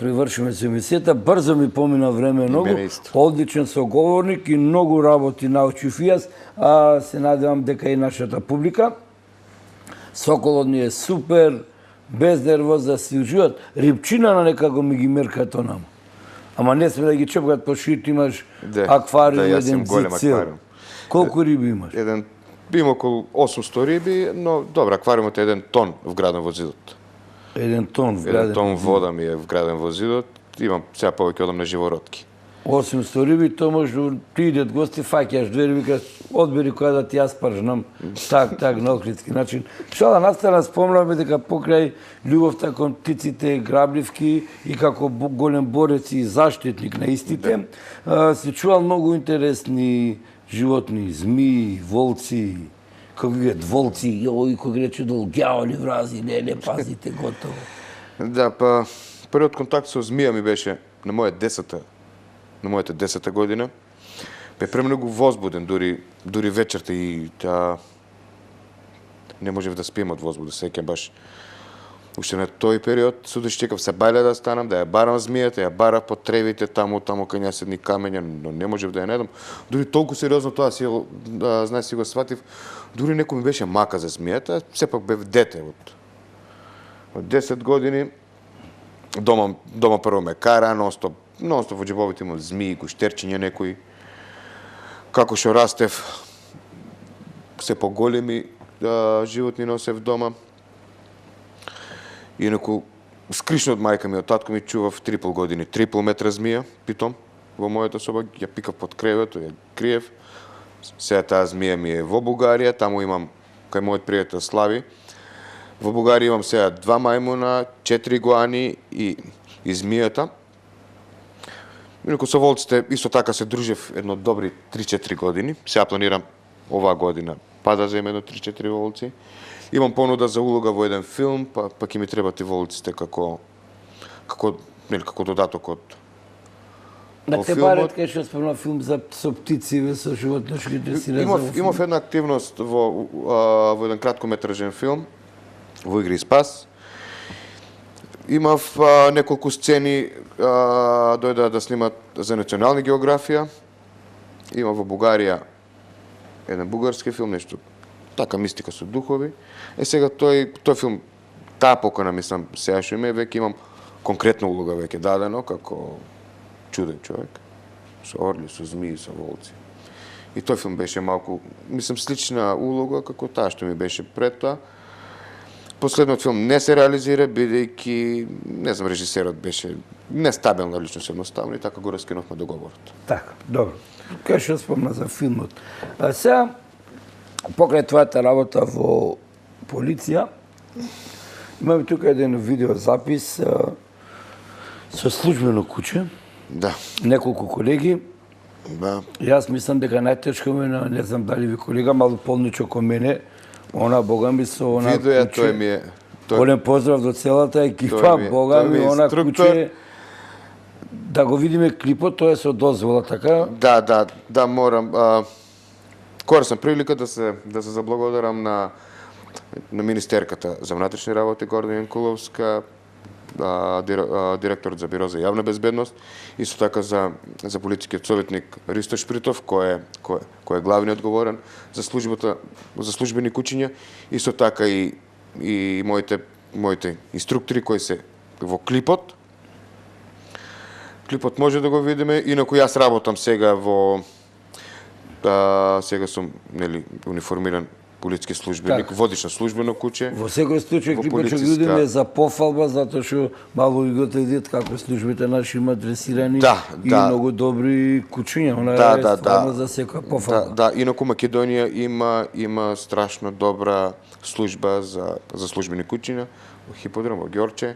привршиме со емисијата. Брзо ми помина време многу. мене исто. Одличен соговорник и многу работи научив и јас, а се надевам дека и нашата публика. Соколот ни е супер, без нервоза си уживат. Рибчина на некако ми ги меркат онамо. Ама не сме да ги чепкат по шиит, имаш аквариум, јас еден имам голем зицил. аквариум. Колку риби имаш? Има околу 800 риби, но добро, аквариумот е 1 тон вграден во зидот. 1 тон вграден. 1 тон вода ми е вграден во зидот. Имам сега повеќе одам на живородки. 800 риби, то може да ти идет гости, фаќаш 2 риби, кажеш, одбери која да ти јас пржнам, так, на охридски начин. Што да настана, спомнаме дека покрај љубовта кон птиците, грабливки и како голем борец и заштитник на истите, се чувал многу интересни животни, змии, волци, како ги волци, и кој ги рече дол, ѓаоли, врази, не пазите, готово. Да, па првиот контакт со змија ми беше на мојата 10-та година. Бе премногу возбуден, дури вечерта и не можев да спием од возбуда, сеќам баш. Уште на тој период судеш чекав се бајле да станам, да ја барам змијата, ја барав по тревите таму кај нас едни камења, но не можев да ја недам. Дури толку сериозно тоа си го сватив, дури некој ми беше мака за змијата, сепак бев дете од 10 години. Дома прво ме кара, нонстоп во џебовите имам змии, гуштерчиња некои. Како што растев, се поголеми животни носев дома. Инаку, скришно од мајка ми, од татко ми чував 3,5 години, 3,5 метра змија, питом, во мојата соба, ја пикав под креветот, ја криев. Сега таа змија ми е во Бугарија, таму имам, кај мојот пријател Слави. Во Бугарија имам сега 2 мајмуна, 4 игуани и змијата. Инаку со волците исто така се дружев едно добри 3-4 години. Сега планирам оваа година па да земем едно 3-4 волци. Имам понуда за улога во еден филм, па ќе ми требат и волците како додаток од На те барет кај што спомна филм со птици, со животношките си Имав една активност во еден краткометражен филм, во Игри и спас. Имав неколку сцени, дојда да снимат за Национална географија. Имав во Бугарија еден бугарски филм, нешто така мистика со духови. Сега тој филм, таа покана мислам сега што име, веќе имам конкретна улога веќе дадено како чуден човек, со орли, со змии, со волци. И тој филм беше малку, мислам, слична улога како таа што ми беше пред тоа. Последниот филм не се реализира, бидејќи, не знам, режисерот беше нестабилна личност едноставно и така го раскинувме договорот. Така, добро. Кај што спомна за филмот. Сега, покрај твојата работа во полиција, имаме тука еден видеозапис со службено куќе. Да. Неколку колеги. Да. Јас мислам дека најтешко мене, не знам дали ви колега, малку полничок кон мене, она бога ми со она Видео куќе. тој ми е. Голем поздрав до целата екипа, бога ми, она куќе. Да го видиме клипот, тоа е со дозвола, така? Да, морам. Корисна прилика да се заблагодарам на министерката за внатрешни работи Горда Јанкуловска, директорот за Биро за јавна безбедност, исто така за полицискиот советник Ристо Шпритов, кој е главниот одговорен за службени куќиња, исто така и моите инструктори кои се во клипот. Клипот може да го видиме, инаку јас работам сега сега сум униформиран полициски службеник, водиш на службено куќе. Во секој случај клипот ќе видиме за пофалба, затоа што мало и го видат како службите наши имаат дресирани и многу добри куќиња, она е стварно за секоја пофалба. Да, инаку Македонија има страшно добра служба за службени куќиња, во Хиподром, во Ѓорче.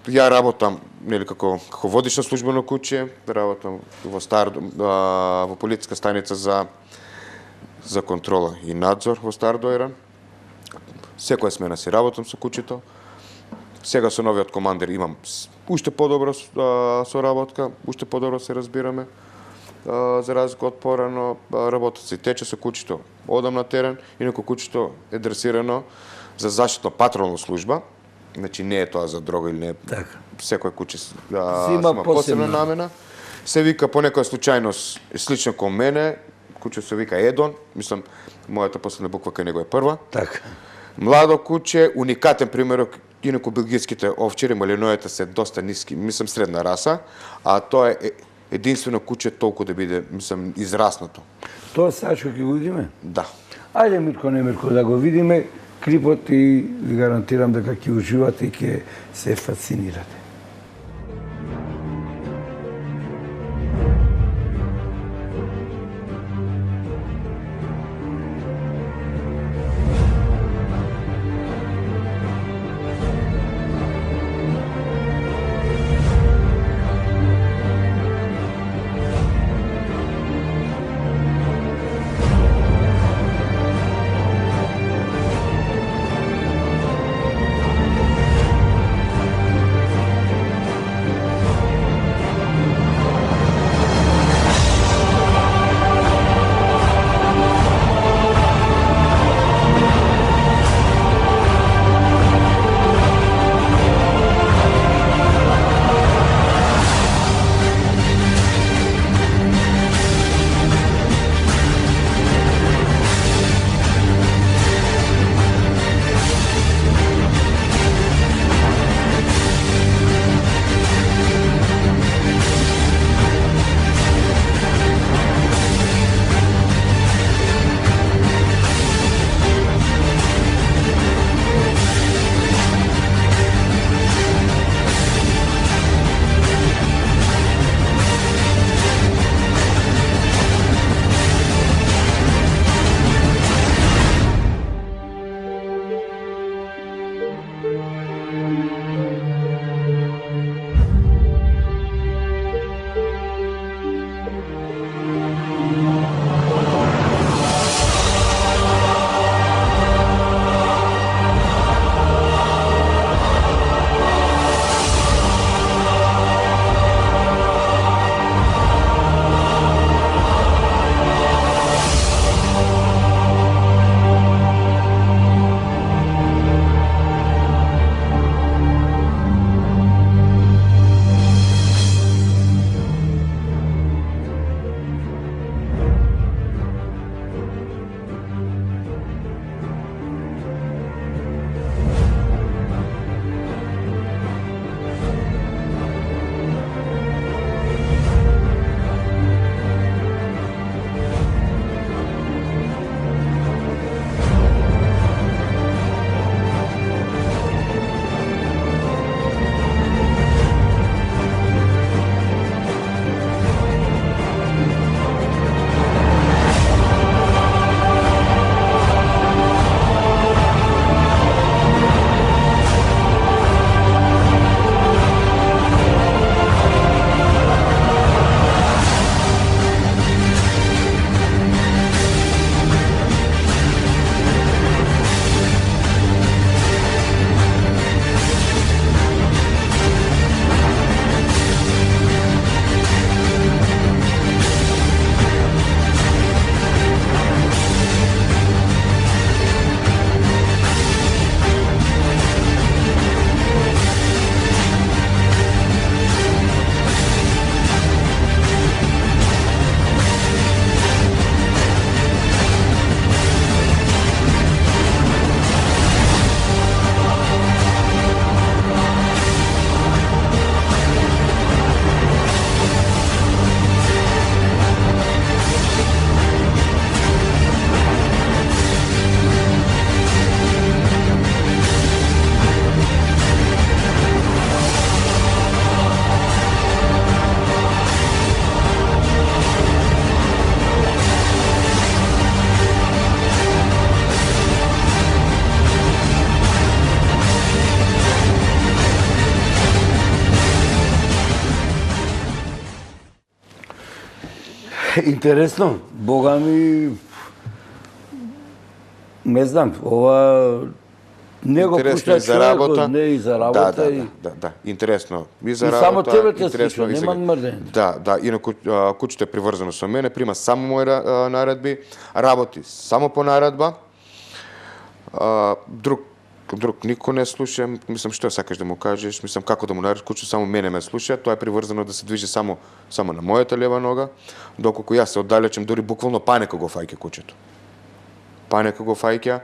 Ја работам како водиш на службено куќе, работам во полициска станица за контрола и надзор во Стар Дојран. Секоја смена си работам со куќето. Сега со новиот командир имам уште подобра соработка, уште подобро се разбираме. За разлика од порано, работата се тече со куќето. Одам на терен, инаку куќето е дресирано за заштитно патролна служба. Значи не е тоа за дрога или не. Така. Секој куќе Си има има посебна посебна. намена. Се вика по некоја случајност слично кон мене, куќе се вика Едон, мислам мојата последна буква кај него е прва. Така. Младо куче, уникатен примерок, инаку белгijskите овчари, малинојата се доста ниски, мислам средна раса, а тоа е единствено куче толку да биде, мислам, израснато. Тоа сачко ќе го видиме? Да. Ајде, Мирко, не Мирко, да го видиме клипот и ви гарантирам дека ќе уживате и ќе се фасцинирате. Интересно, Бога ми, не знам, ова не го Интересно пушта и за работа. човекот, не и за работа. Да. Интересно. И за И работа. само тебе те интересно слуша, и за- нема мрдење. Да. Инаку кучето е приврзано со мене, прима само мои наредби, работи само по наредба. Друг друг никой не слуша, мислам, што сакаш да му кажеш, мислам, како да му наредиш кучето, само мене ме слуша, тоа е приврзано да се движи само на мојата лева нога, доколку јас се оддалечам, дори буквално паника го фаќа кучето. Паника го фаќа,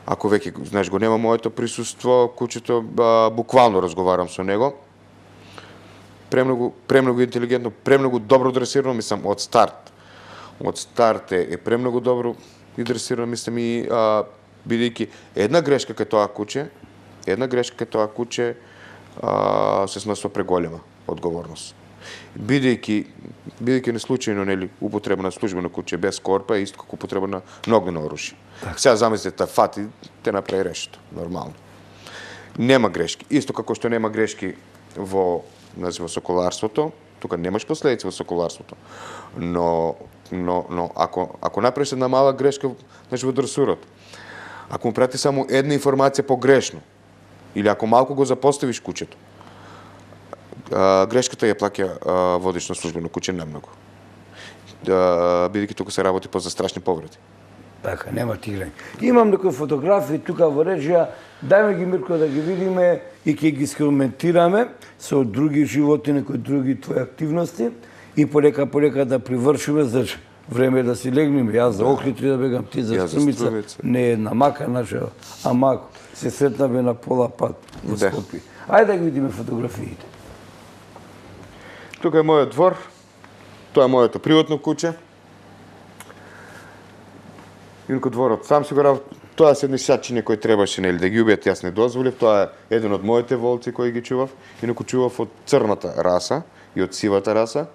ако веќе, знаеш, го нема моето присуство, кучето, буквално разговарам со него. Премногу интелигентно, премногу добро дресирано, мислам, од старт. Од старт е премногу добро и дресирано, мислам, и бидејќи една грешка кај тоа куче се сносува преголема одговорност. Бидејќи не случајно, нели, употреба на службено куче без корпа е исто како употреба на огнено оружје. Сега замислите, та фати, те направи решето, нормално. Нема грешки. Исто како што нема грешки во соколарството, тука немаш последици во соколарството. Но ако направиш една мала грешка, во дресурот, ако му прати само една информација погрешно, или ако малку го запоставиш кучето, грешката ја плаќа водич на службено куче најмногу. Бидејќи тука се работи по застрашни повреди. Така, нема тиграње. Имам некои фотографии тука во режија, дајме ги, Мирко, да ги видиме и ќе ги скоментираме со други животни, некои други твои активности и полека да привршиме, значи време е да си легнеме. Јас за Охрид да бегам, ти за Струмица, не е една мака наша, а мако. Се сретнаме на пола пат во Скопје. Ајде да ги видиме фотографиите. Тука е мојот двор, тоа е моето приватно куче. Инаку дворот сам си го работи. Тоа се едни сачиња кои требаше, нели, да ги убијат, јас не дозволив. Тоа е еден од моите волци кои ги чував. Инаку чував од црната раса и од сивата раса.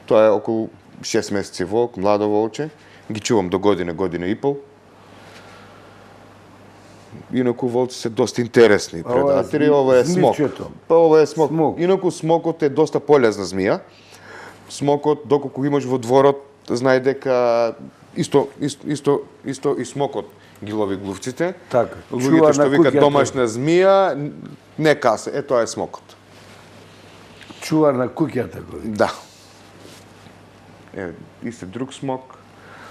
Тоа е околу 6 месеци волк, младо волче. Ги чувам до година и пол. Инаку волци се доста интересни предатели. Ова е смок. Ова е смок. Инаку смокот е доста полезна змија. Смокот, доколку имаш во дворот, знае дека исто и смокот ги лови глувците. Така. Луѓето што викат домашна змија, не касе. Тоа е смокот. Чувар на куќата го вика. Да. Исто друг смок.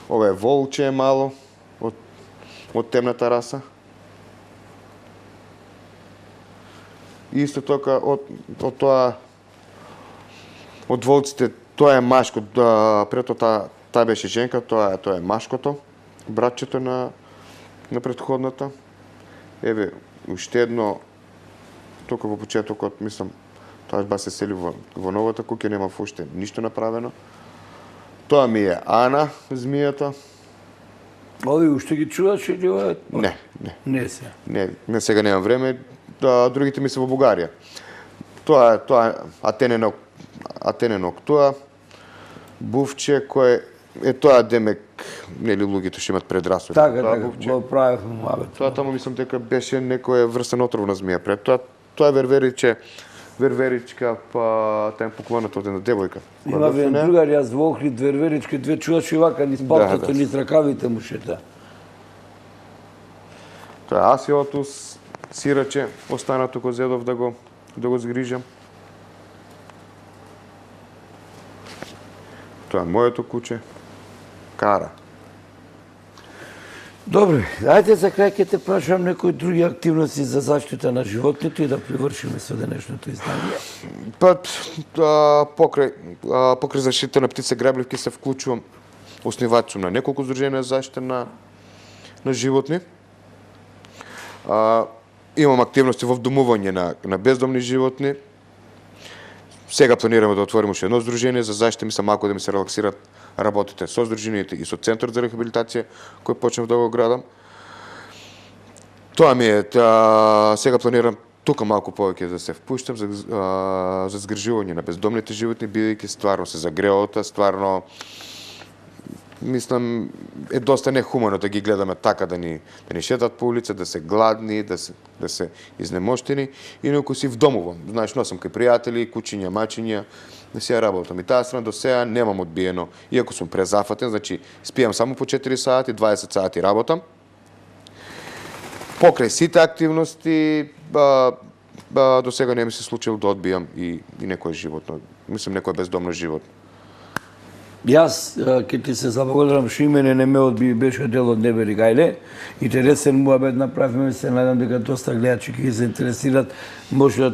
Ова е волче мало од темната раса. Исто така од тоа од волците, тоа е машко, прето таа беше женка, тоа е машкото, братчето на претходната. Еве, уште едно, тука во почетокот, мислам, тоа ба се сели во новата куќа, нема уште ништо направено. Тоа ми е Ана, змијата. Ови уште ги чуваш или ова? Не. Не се. Не сега немам време. Другите ми се во Бугарија. Тоа е Атененок тоа, бувче кој е тоа демек, нели луѓето што имат предрасуди. Така, го правевме муабет. Тоа таму мислам дека беше некоја врста на отровна змија пред тоа е верверичка, па тај поклоната од една девојка. Има еден другар, јас во Охрид, верверичка, две чуваш и вака низ палтото, низ ракавите му шета. Тоа е Асиотус, сираче, останато го зедов да го згрижам. Тоа е моето куче, Кара. Добре, ајде за крај ќе те прашам некои други активности за заштита на животните и да привршиме со денешното издание. Па, покрај заштита на птице грабливки се вклучувам, основач сум на неколку здруженија за заштита на животни. Имам активности во вдомување на бездомни животни. Сега планираме да отвориме уште едно здружение за заштита, мислам малку да ми се релаксират работите со здруженијите и со Центарот за рехабилитација кој почнав да го градам. Тоа ми е, сега планирам тука малку повеќе да се впуштам за згрижување на бездомните животни, бидејќи стварно се загреота, стварно мислам е доста нехумано да ги гледаме така да ни шетат по улица, да се гладни, да се изнемоштени, инаку си вдомувам. Знаеш, носам кај пријатели, кучиња, мачиња, да си ја работам. И таа страна до сега немам одбиено, иако сум презафатен, значи спијам само по 4 сати, 20 сати работам. Покрај сите активности, до сега не ми се случило да одбијам и некој животно, мислам некој бездомно животно. Јас, ке ти се заблагодарам што и мене не ме одби, беше дел од Небери Гајле. Интересен муабет направивме, се надам дека доста гледачи ќе се интересират, може да